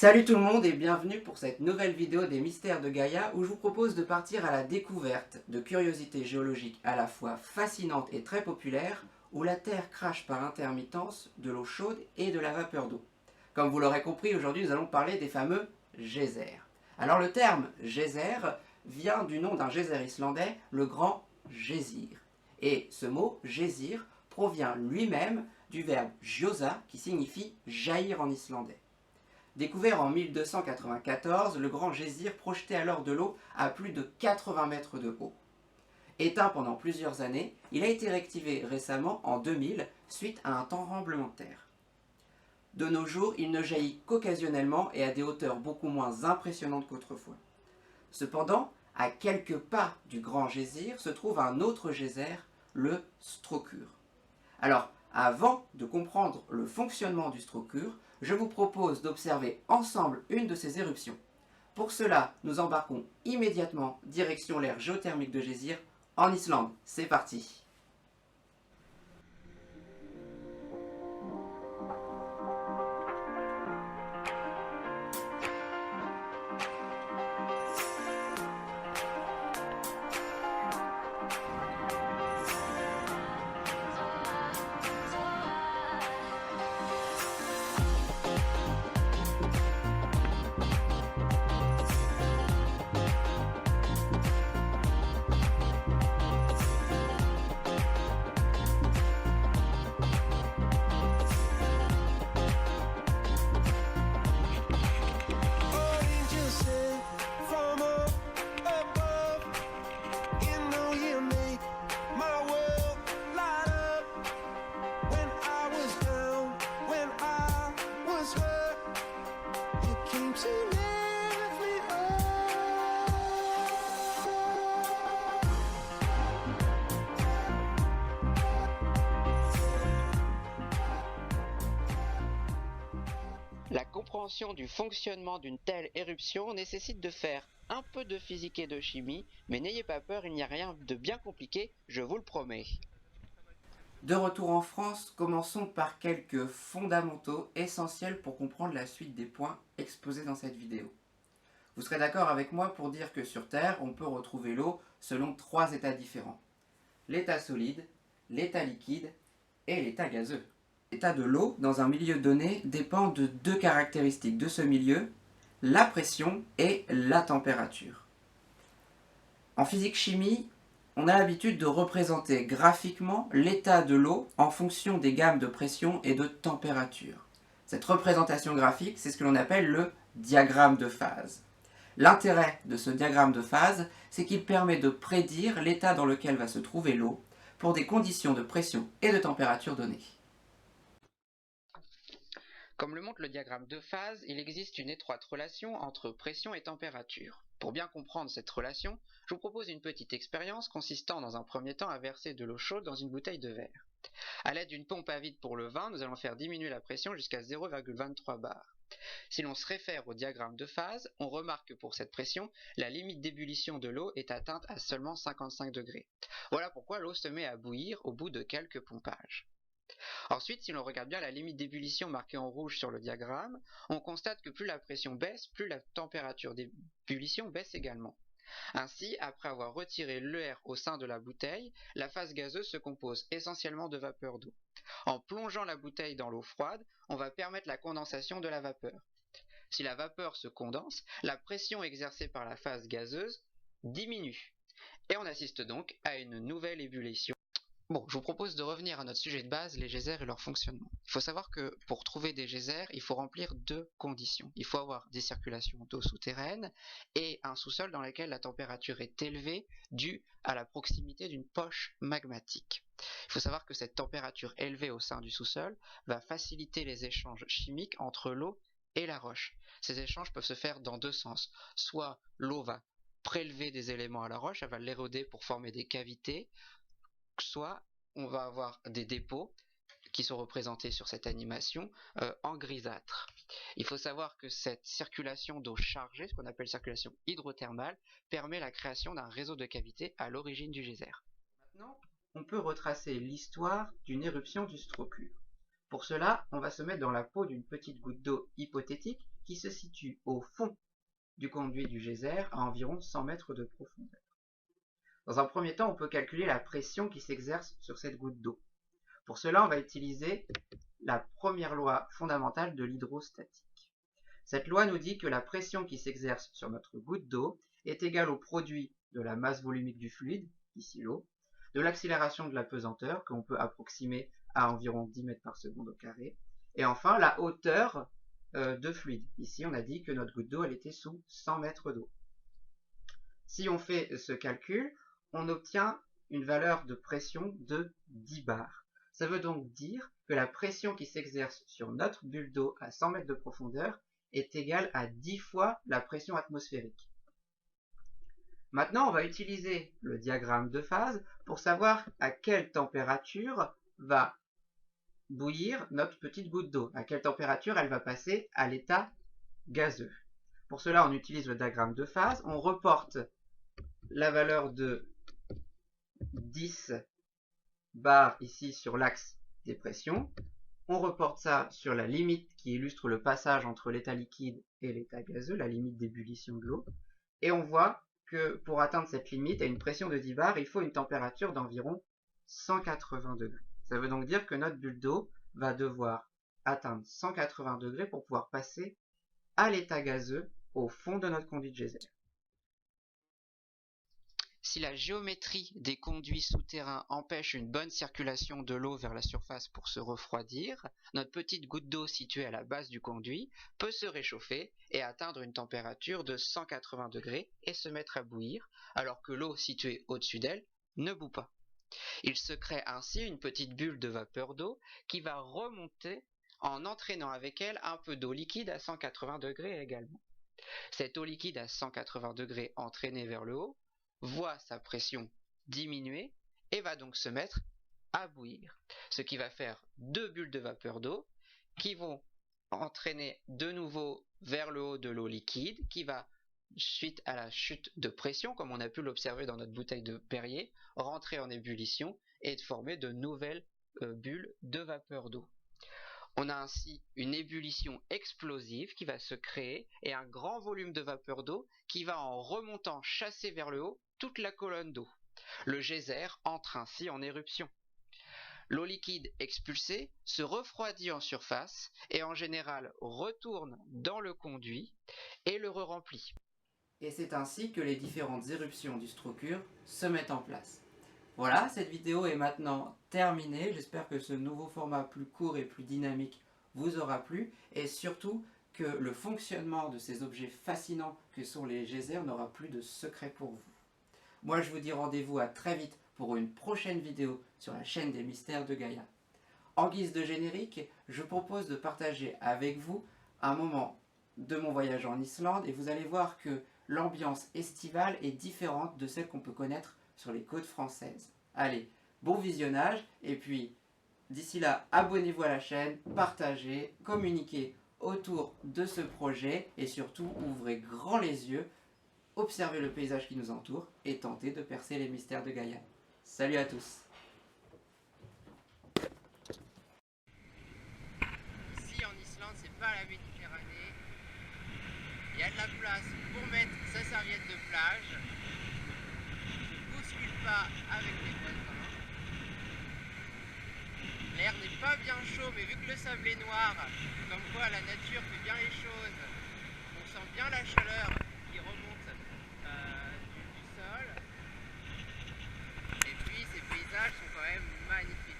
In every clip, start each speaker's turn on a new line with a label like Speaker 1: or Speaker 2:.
Speaker 1: Salut tout le monde et bienvenue pour cette nouvelle vidéo des Mystères de Gaïa où je vous propose de partir à la découverte de curiosités géologiques à la fois fascinantes et très populaires où la Terre crache par intermittence de l'eau chaude et de la vapeur d'eau. Comme vous l'aurez compris, aujourd'hui nous allons parler des fameux geysers. Alors le terme geyser vient du nom d'un geyser islandais, le grand geysir. Et ce mot geysir provient lui-même du verbe gjósa qui signifie jaillir en islandais. Découvert en 1294, le grand geysir projetait alors de l'eau à plus de 80 mètres de haut. Éteint pendant plusieurs années, il a été réactivé récemment en 2000 suite à un tremblement de terre. De nos jours, il ne jaillit qu'occasionnellement et à des hauteurs beaucoup moins impressionnantes qu'autrefois. Cependant, à quelques pas du grand geysir se trouve un autre geyser, le Strokkur. Alors, avant de comprendre le fonctionnement du Strokkur, je vous propose d'observer ensemble une de ces éruptions. Pour cela, nous embarquons immédiatement direction l'ère géothermique de Geysir en Islande. C'est parti!
Speaker 2: La compréhension du fonctionnement d'une telle éruption nécessite de faire un peu de physique et de chimie, mais n'ayez pas peur, il n'y a rien de bien compliqué, je vous le promets.
Speaker 1: De retour en France, commençons par quelques fondamentaux essentiels pour comprendre la suite des points exposés dans cette vidéo. Vous serez d'accord avec moi pour dire que sur Terre, on peut retrouver l'eau selon trois états différents. L'état solide, l'état liquide et l'état gazeux. L'état de l'eau dans un milieu donné dépend de deux caractéristiques de ce milieu, la pression et la température. En physique-chimie, on a l'habitude de représenter graphiquement l'état de l'eau en fonction des gammes de pression et de température. Cette représentation graphique, c'est ce que l'on appelle le diagramme de phase. L'intérêt de ce diagramme de phase, c'est qu'il permet de prédire l'état dans lequel va se trouver l'eau pour des conditions de pression et de température données.
Speaker 2: Comme le montre le diagramme de phase, il existe une étroite relation entre pression et température. Pour bien comprendre cette relation, je vous propose une petite expérience consistant dans un premier temps à verser de l'eau chaude dans une bouteille de verre. A l'aide d'une pompe à vide pour le vin, nous allons faire diminuer la pression jusqu'à 0,23 bar. Si l'on se réfère au diagramme de phase, on remarque que pour cette pression, la limite d'ébullition de l'eau est atteinte à seulement 55 degrés. Voilà pourquoi l'eau se met à bouillir au bout de quelques pompages. Ensuite, si l'on regarde bien la limite d'ébullition marquée en rouge sur le diagramme, on constate que plus la pression baisse, plus la température d'ébullition baisse également. Ainsi, après avoir retiré l'air au sein de la bouteille, la phase gazeuse se compose essentiellement de vapeur d'eau. En plongeant la bouteille dans l'eau froide, on va permettre la condensation de la vapeur. Si la vapeur se condense, la pression exercée par la phase gazeuse diminue. Et on assiste donc à une nouvelle ébullition. Bon, je vous propose de revenir à notre sujet de base, les geysers et leur fonctionnement. Il faut savoir que pour trouver des geysers, il faut remplir deux conditions. Il faut avoir des circulations d'eau souterraine et un sous-sol dans lequel la température est élevée due à la proximité d'une poche magmatique. Il faut savoir que cette température élevée au sein du sous-sol va faciliter les échanges chimiques entre l'eau et la roche. Ces échanges peuvent se faire dans deux sens. Soit l'eau va prélever des éléments à la roche, elle va l'éroder pour former des cavités, soit on va avoir des dépôts qui sont représentés sur cette animation en grisâtre. Il faut savoir que cette circulation d'eau chargée, ce qu'on appelle circulation hydrothermale, permet la création d'un réseau de cavités à l'origine du geyser.
Speaker 1: Maintenant, on peut retracer l'histoire d'une éruption du Strokkur. Pour cela, on va se mettre dans la peau d'une petite goutte d'eau hypothétique qui se situe au fond du conduit du geyser à environ 100 mètres de profondeur. Dans un premier temps, on peut calculer la pression qui s'exerce sur cette goutte d'eau. Pour cela, on va utiliser la première loi fondamentale de l'hydrostatique. Cette loi nous dit que la pression qui s'exerce sur notre goutte d'eau est égale au produit de la masse volumique du fluide, ici l'eau, de l'accélération de la pesanteur, qu'on peut approximer à environ 10 mètres par seconde au carré, et enfin la hauteur de fluide. Ici, on a dit que notre goutte d'eau, elle était sous 100 mètres d'eau. Si on fait ce calcul, on obtient une valeur de pression de 10 bars. Ça veut donc dire que la pression qui s'exerce sur notre bulle d'eau à 100 mètres de profondeur est égale à 10 fois la pression atmosphérique. Maintenant, on va utiliser le diagramme de phase pour savoir à quelle température va bouillir notre petite goutte d'eau, à quelle température elle va passer à l'état gazeux. Pour cela, on utilise le diagramme de phase, on reporte la valeur de 10 bars ici sur l'axe des pressions, on reporte ça sur la limite qui illustre le passage entre l'état liquide et l'état gazeux, la limite d'ébullition de l'eau, et on voit que pour atteindre cette limite, à une pression de 10 bars, il faut une température d'environ 180 degrés. Ça veut donc dire que notre bulle d'eau va devoir atteindre 180 degrés pour pouvoir passer à l'état gazeux au fond de notre conduit de geyser.
Speaker 2: Si la géométrie des conduits souterrains empêche une bonne circulation de l'eau vers la surface pour se refroidir, notre petite goutte d'eau située à la base du conduit peut se réchauffer et atteindre une température de 180 degrés et se mettre à bouillir, alors que l'eau située au-dessus d'elle ne bout pas. Il se crée ainsi une petite bulle de vapeur d'eau qui va remonter en entraînant avec elle un peu d'eau liquide à 180 degrés également. Cette eau liquide à 180 degrés entraînée vers le haut voit sa pression diminuer et va donc se mettre à bouillir, ce qui va faire deux bulles de vapeur d'eau qui vont entraîner de nouveau vers le haut de l'eau liquide qui va, suite à la chute de pression, comme on a pu l'observer dans notre bouteille de Perrier, rentrer en ébullition et former de nouvelles bulles de vapeur d'eau. On a ainsi une ébullition explosive qui va se créer et un grand volume de vapeur d'eau qui va en remontant chasser vers le haut toute la colonne d'eau. Le geyser entre ainsi en éruption. L'eau liquide expulsée se refroidit en surface et en général retourne dans le conduit et le re-remplit.
Speaker 1: Et c'est ainsi que les différentes éruptions du Strokür se mettent en place. Voilà, cette vidéo est maintenant terminée. J'espère que ce nouveau format plus court et plus dynamique vous aura plu et surtout que le fonctionnement de ces objets fascinants que sont les geysers n'aura plus de secret pour vous. Moi, je vous dis rendez-vous à très vite pour une prochaine vidéo sur la chaîne des Mystères de Gaïa. En guise de générique, je propose de partager avec vous un moment de mon voyage en Islande et vous allez voir que l'ambiance estivale est différente de celle qu'on peut connaître sur les côtes françaises. Allez, bon visionnage et puis d'ici là, abonnez-vous à la chaîne, partagez, communiquez autour de ce projet et surtout ouvrez grand les yeux, observez le paysage qui nous entoure et tentez de percer les mystères de Gaïa. Salut à tous!
Speaker 3: Ici en Islande, c'est pas la Méditerranée. Il y a de la place pour mettre sa serviette de plage. Ne bouscule pas avec les voisins. L'air n'est pas bien chaud, mais vu que le sable est noir, comme quoi la nature fait bien les choses, on sent bien la chaleur qui remonte du sol. Et puis ces paysages sont quand même magnifiques.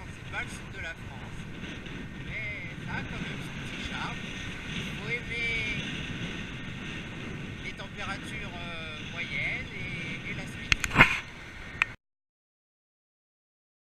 Speaker 3: C'est pas le sud de la France, mais ça a quand même son petit charme. Il faut aimer les températures